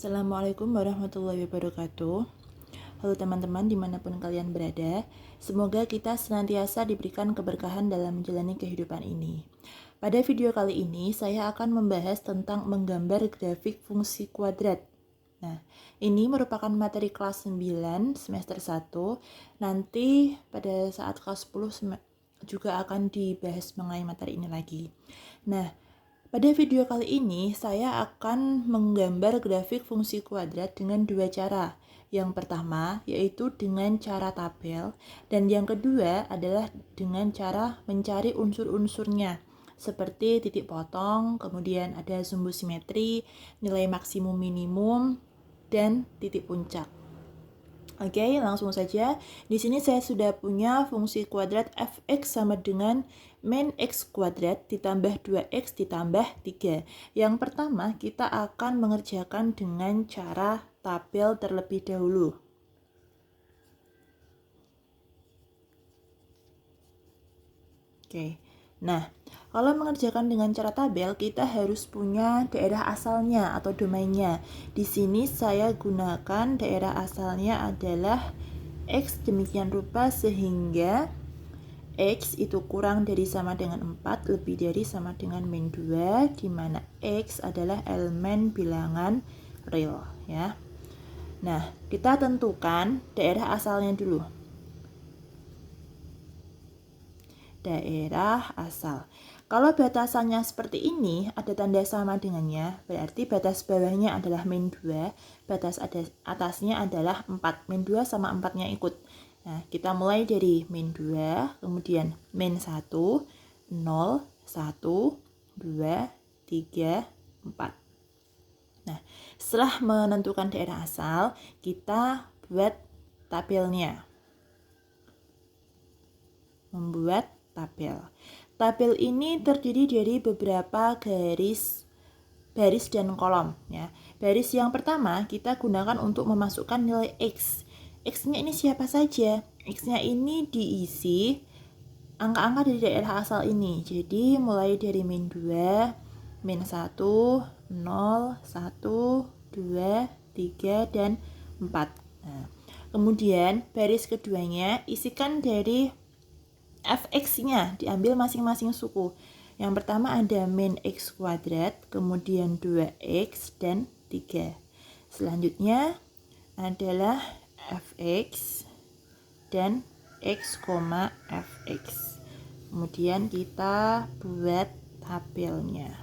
Assalamualaikum warahmatullahi wabarakatuh. Halo teman-teman dimanapun kalian berada. Semoga kita senantiasa diberikan keberkahan dalam menjalani kehidupan ini. Pada video kali ini saya akan membahas tentang menggambar grafik fungsi kuadrat. Nah, ini merupakan materi kelas 9 semester 1. Nanti pada saat kelas 10 juga akan dibahas mengenai materi ini lagi. Nah, pada video kali ini, saya akan menggambar grafik fungsi kuadrat dengan dua cara. Yang pertama, yaitu dengan cara tabel, dan yang kedua adalah dengan cara mencari unsur-unsurnya, seperti titik potong, kemudian ada sumbu simetri, nilai maksimum minimum, dan titik puncak. Oke, langsung saja. Di sini saya sudah punya fungsi kuadrat fx sama dengan min x kuadrat ditambah 2x ditambah 3. Yang pertama, kita akan mengerjakan dengan cara tabel terlebih dahulu. Oke. Nah, kalau mengerjakan dengan cara tabel, kita harus punya daerah asalnya atau domainnya. Di sini saya gunakan daerah asalnya adalah X demikian rupa sehingga X itu kurang dari sama dengan 4 lebih dari sama dengan min 2, di mana X adalah elemen bilangan real ya. Nah, kita tentukan daerah asalnya dulu. Daerah asal. Kalau batasannya seperti ini, ada tanda sama dengannya, berarti batas bawahnya adalah min 2, batas atasnya adalah 4. Min 2 sama 4-nya ikut. Nah, kita mulai dari min 2, kemudian min 1, 0, 1, 2, 3, 4. Nah, setelah menentukan daerah asal, kita buat tabelnya. Membuat tabel. Tabel ini terdiri dari beberapa baris dan kolom ya. Baris yang pertama kita gunakan untuk memasukkan nilai X. X-nya ini siapa saja? X-nya ini diisi angka-angka dari daerah asal ini. Jadi mulai dari min 2, min 1, 0, 1, 2, 3, dan 4. Nah, kemudian baris keduanya isikan dari fx-nya, diambil masing-masing suku. Yang pertama ada min x kuadrat, kemudian 2x, dan 3. Selanjutnya adalah fx dan x, fx. Kemudian kita buat tabelnya.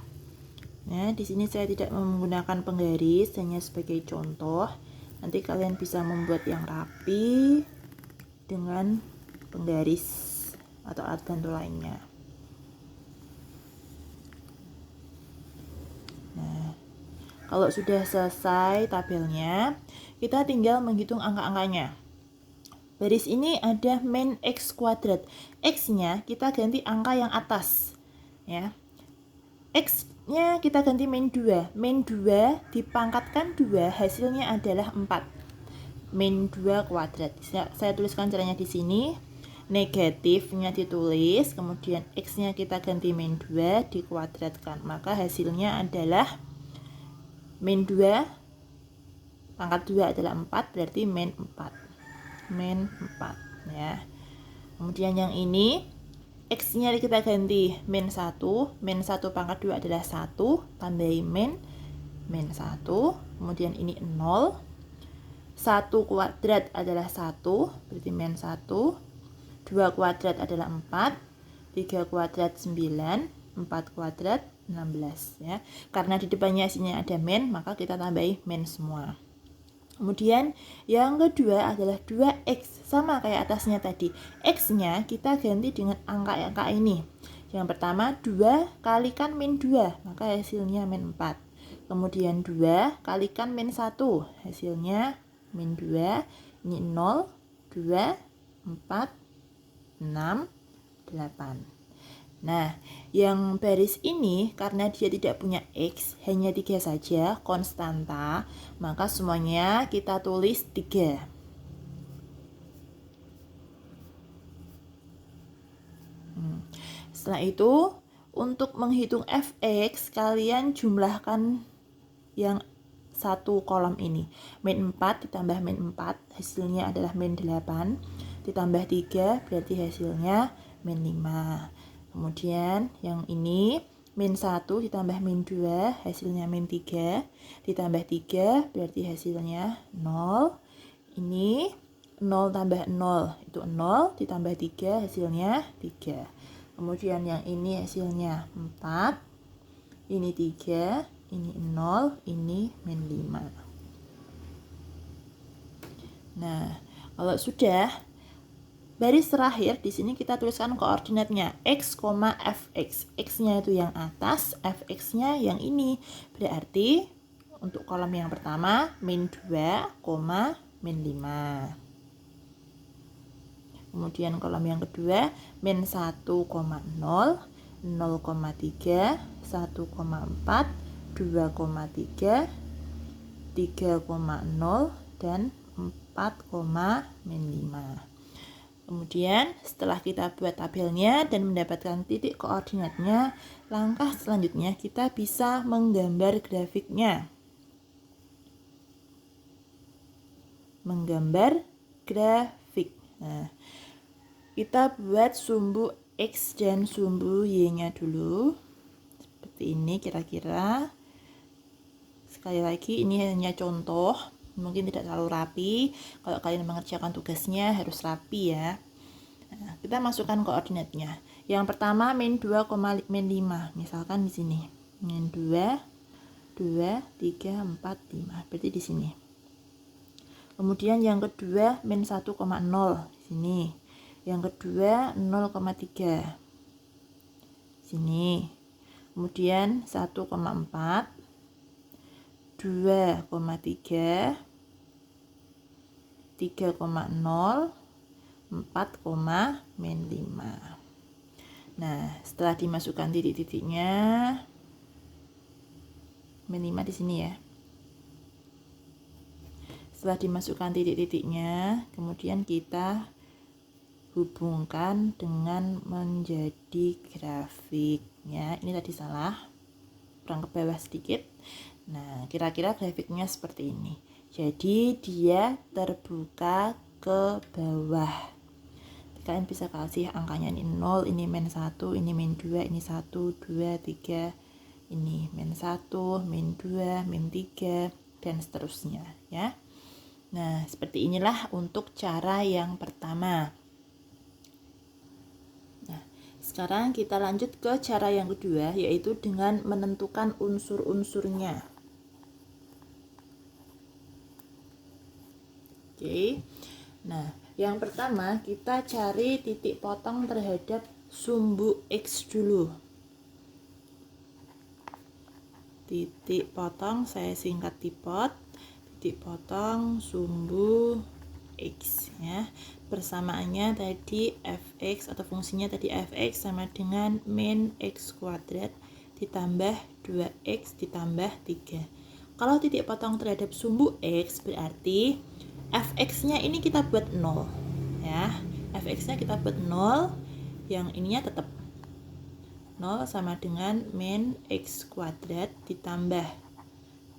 Nah, di sini saya tidak menggunakan penggaris, hanya sebagai contoh. Nanti kalian bisa membuat yang rapi dengan penggaris atau alat bantu lainnya. Nah, kalau sudah selesai tabelnya, kita tinggal menghitung angka-angkanya. Baris ini ada min x kuadrat. X-nya kita ganti angka yang atas. Ya. X-nya kita ganti min 2. Min 2 dipangkatkan 2, hasilnya adalah 4. Min 2 kuadrat. Saya tuliskan caranya di sini. Negatifnya ditulis, kemudian X-nya kita ganti min 2 dikuadratkan. Maka hasilnya adalah min 2 pangkat 2 adalah 4, berarti min 4. Min 4 ya. Kemudian yang ini X-nya kita ganti min 1. Min 1 pangkat 2 adalah 1, tambahi min 1. Kemudian ini 0. 1 kuadrat adalah 1, berarti min 1. 2 kuadrat adalah 4, 3 kuadrat 9, 4 kuadrat 16 ya. Karena di depannya isinya ada min, maka kita tambahi min semua. Kemudian yang kedua adalah 2x, sama kayak atasnya tadi. X-nya kita ganti dengan angka-angka ini. Yang pertama 2 kalikan min 2, maka hasilnya min 4. Kemudian 2 kalikan min 1, hasilnya min 2. Ini 0, 2, 4, 6, 8. Nah, yang baris ini karena dia tidak punya X, hanya 3 saja, konstanta, maka semuanya kita tulis 3. Setelah itu, untuk menghitung fx, kalian jumlahkan yang satu kolom ini. Min 4 ditambah min 4 hasilnya adalah min 8, ditambah 3 berarti hasilnya min 5. Kemudian yang ini min 1 ditambah min 2 hasilnya min 3, ditambah 3 berarti hasilnya 0. Ini 0 tambah 0 itu 0, ditambah 3 hasilnya 3. Kemudian yang ini hasilnya 4, ini 3, ini 0, ini min 5. Nah, kalau sudah, baris terakhir di sini kita tuliskan koordinatnya x, fx. X-nya itu yang atas, fx-nya yang ini. Berarti untuk kolom yang pertama min 2, min 5. Kemudian kolom yang kedua min 1,0, 0,3, 1,4, 2,3, 3,0 dan 4, min 5. Kemudian setelah kita buat tabelnya dan mendapatkan titik koordinatnya, langkah selanjutnya kita bisa menggambar grafiknya. Menggambar grafik. Nah, kita buat sumbu X dan sumbu Y-nya dulu. Seperti ini kira-kira. Sekali lagi ini hanya contoh, mungkin tidak terlalu rapi. Kalau kalian mengerjakan tugasnya harus rapi ya. Nah, kita masukkan koordinatnya. Yang pertama min 2, min 5. Misalkan di sini. Min 2, 2, 3, 4, 5. Berarti di sini. Kemudian yang kedua min 1,0 di sini. Yang kedua 0,3 sini. Kemudian 1,4, 2,3, 3,0, 4, min 5. Nah, setelah dimasukkan titik-titiknya, min 5 di sini ya. Setelah dimasukkan titik-titiknya, kemudian kita hubungkan dengan menjadi grafiknya. Ini tadi salah, kurang ke bawah sedikit. Nah, kira-kira grafiknya seperti ini. Jadi dia terbuka ke bawah. Kalian bisa kasih angkanya, ini 0, ini min 1, ini min 2, ini 1, 2, 3, ini min 1, min 2, min 3, dan seterusnya ya. Nah, seperti inilah untuk cara yang pertama. Nah, sekarang kita lanjut ke cara yang kedua, yaitu dengan menentukan unsur-unsurnya. Oke. Nah, yang pertama kita cari titik potong terhadap sumbu X dulu. Titik potong saya singkat tipot. Titik potong sumbu X ya. Persamaannya tadi fx atau fungsinya tadi fx sama dengan min x kuadrat ditambah 2x ditambah 3. Kalau titik potong terhadap sumbu x berarti fx-nya ini kita buat 0 ya. Fx-nya kita buat 0, yang ininya tetap 0 sama dengan min x kuadrat ditambah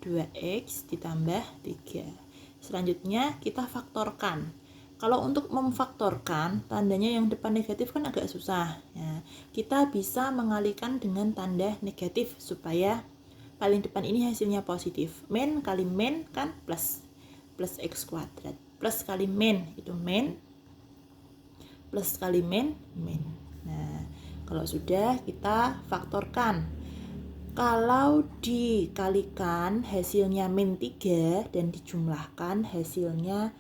2x ditambah 3. Selanjutnya kita faktorkan. Kalau untuk memfaktorkan, tandanya yang depan negatif kan agak susah ya. Kita bisa mengalihkan dengan tanda negatif supaya paling depan ini hasilnya positif. Min kali min kan plus x kuadrat. Plus kali min itu min, plus kali min, min. Nah, kalau sudah kita faktorkan. Kalau dikalikan hasilnya min 3 dan dijumlahkan hasilnya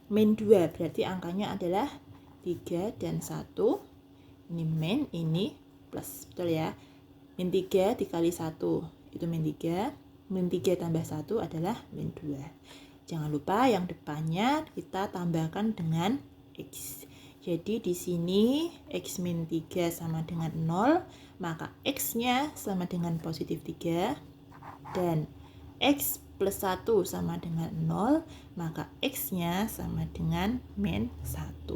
min 2, berarti angkanya adalah 3 dan 1. Ini min, ini plus, betul ya. Min 3 dikali 1 itu min 3, min 3 tambah 1 adalah min 2. Jangan lupa yang depannya kita tambahkan dengan x. Jadi di sini x min 3 sama dengan 0, maka x-nya sama dengan positif 3, dan x plus 1 sama dengan 0, maka x-nya sama dengan min 1.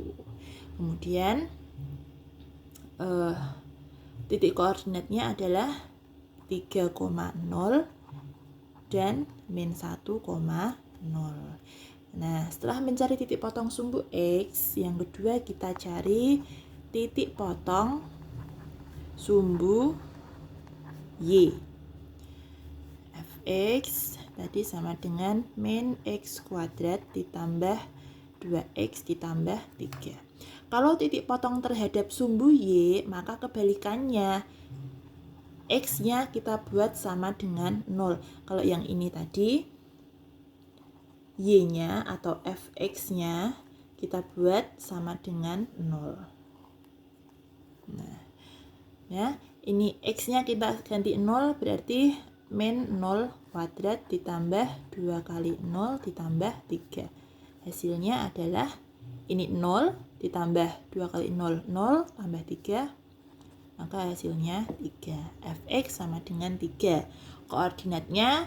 Kemudian titik koordinatnya adalah 3,0 dan min 1,0. Nah, setelah mencari titik potong sumbu X, yang kedua kita cari titik potong sumbu Y. Fx tadi sama dengan min X kuadrat ditambah 2X ditambah 3. Kalau titik potong terhadap sumbu Y, maka kebalikannya, X-nya kita buat sama dengan 0. Kalau yang ini tadi, Y-nya atau Fx-nya kita buat sama dengan 0. Nah, ya, ini X-nya kita ganti 0, berarti min 0 kuadrat ditambah 2 kali 0 ditambah 3. Hasilnya adalah ini 0 ditambah 2 kali 0, 0 tambah 3, maka hasilnya 3. Fx sama dengan 3. Koordinatnya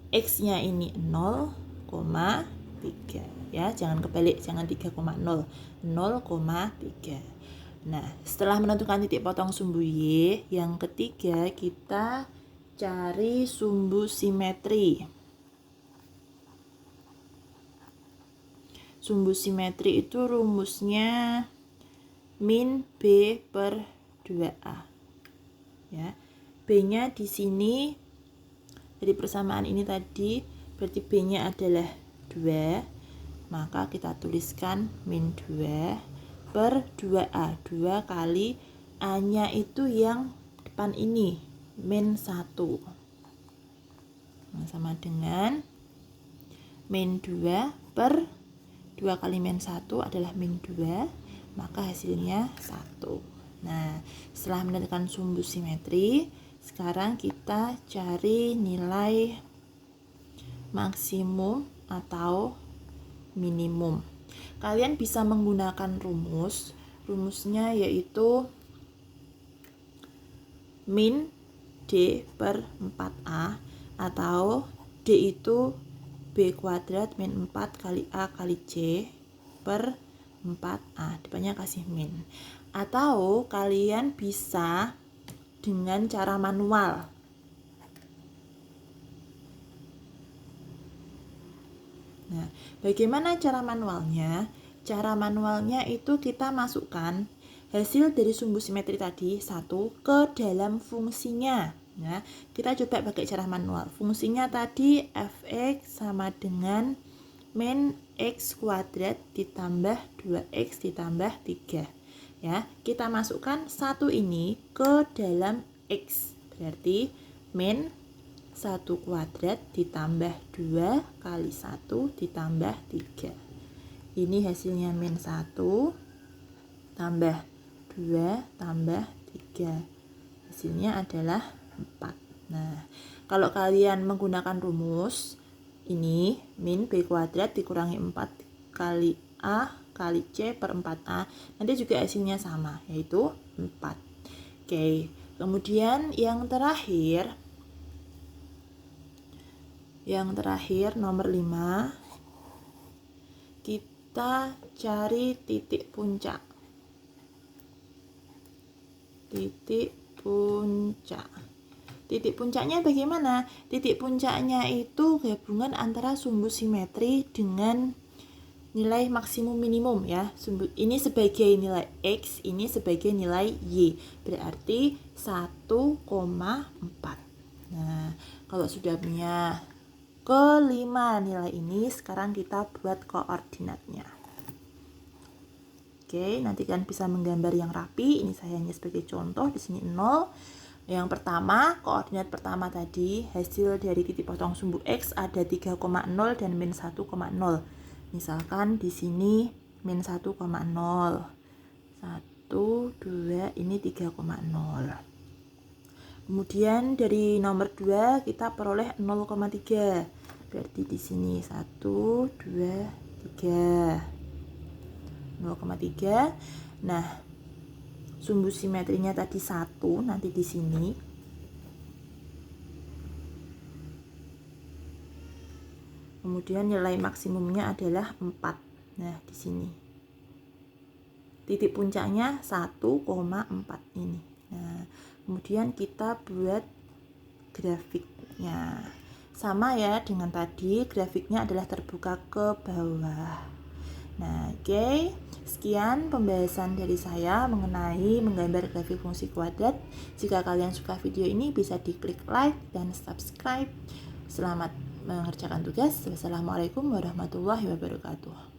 X-nya ini 0,3. Ya, jangan kebalik, jangan 3,0. 0,3. Nah, setelah menentukan titik potong sumbu Y, yang ketiga kita cari sumbu simetri. Sumbu simetri itu rumusnya min B per 2A. Ya. B-nya di sini dari persamaan ini tadi, berarti B-nya adalah 2. Maka kita tuliskan min 2 per 2A. 2 kali A-nya itu yang depan ini, min 1. Nah, sama dengan min 2 per 2 kali min 1 adalah min 2, maka hasilnya 1. Nah, setelah menentukan sumbu simetri, sekarang kita cari nilai maksimum atau minimum. Kalian bisa menggunakan rumusnya yaitu min D per 4A, atau D itu B kuadrat min 4 kali A kali C per 4A, depannya kasih min. Atau kalian bisa dengan cara manual. Nah, bagaimana cara manualnya? Cara manualnya itu kita masukkan hasil dari sumbu simetri tadi 1 ke dalam fungsinya. Nah, kita coba pakai cara manual. Fungsinya tadi Fx sama dengan min X kuadrat ditambah 2X ditambah 3. Ya, kita masukkan 1 ini ke dalam X. Berarti min 1 kuadrat ditambah 2 kali 1 ditambah 3. Ini hasilnya min 1 tambah 2 tambah 3. Hasilnya adalah 4. Nah, kalau kalian menggunakan rumus ini, min B kuadrat dikurangi 4 kali A kali C per 4A, nanti juga hasilnya sama, yaitu 4. Oke, kemudian yang terakhir nomor 5, kita cari titik puncak. Titik puncaknya bagaimana? Titik puncaknya itu gabungan antara sumbu simetri dengan nilai maksimum minimum ya. Ini sebagai nilai X, ini sebagai nilai Y. Berarti 1,4. Nah, kalau sudah punya kelima nilai ini, sekarang kita buat koordinatnya. Oke, nanti kan bisa menggambar yang rapi. Ini saya hanya sebagai contoh, di sini 0. Yang pertama, koordinat pertama tadi, hasil dari titik potong sumbu X ada 3,0 dan min 1,0. Misalkan di sini min 1,0. 1, 2, ini 3,0. Kemudian dari nomor 2 kita peroleh 0,3. Berarti di sini 1, 2, 3. 0,3. Nah, sumbu simetrinya tadi 1, nanti di sini. Kemudian nilai maksimumnya adalah 4. Nah, di sini. Titik puncaknya 1,4 ini. Nah, kemudian kita buat grafiknya. Sama ya dengan tadi, grafiknya adalah terbuka ke bawah. Nah, oke. Sekian pembahasan dari saya mengenai menggambar grafik fungsi kuadrat. Jika kalian suka video ini, bisa diklik like dan subscribe. Selamat mengerjakan tugas. Wassalamualaikum warahmatullahi wabarakatuh.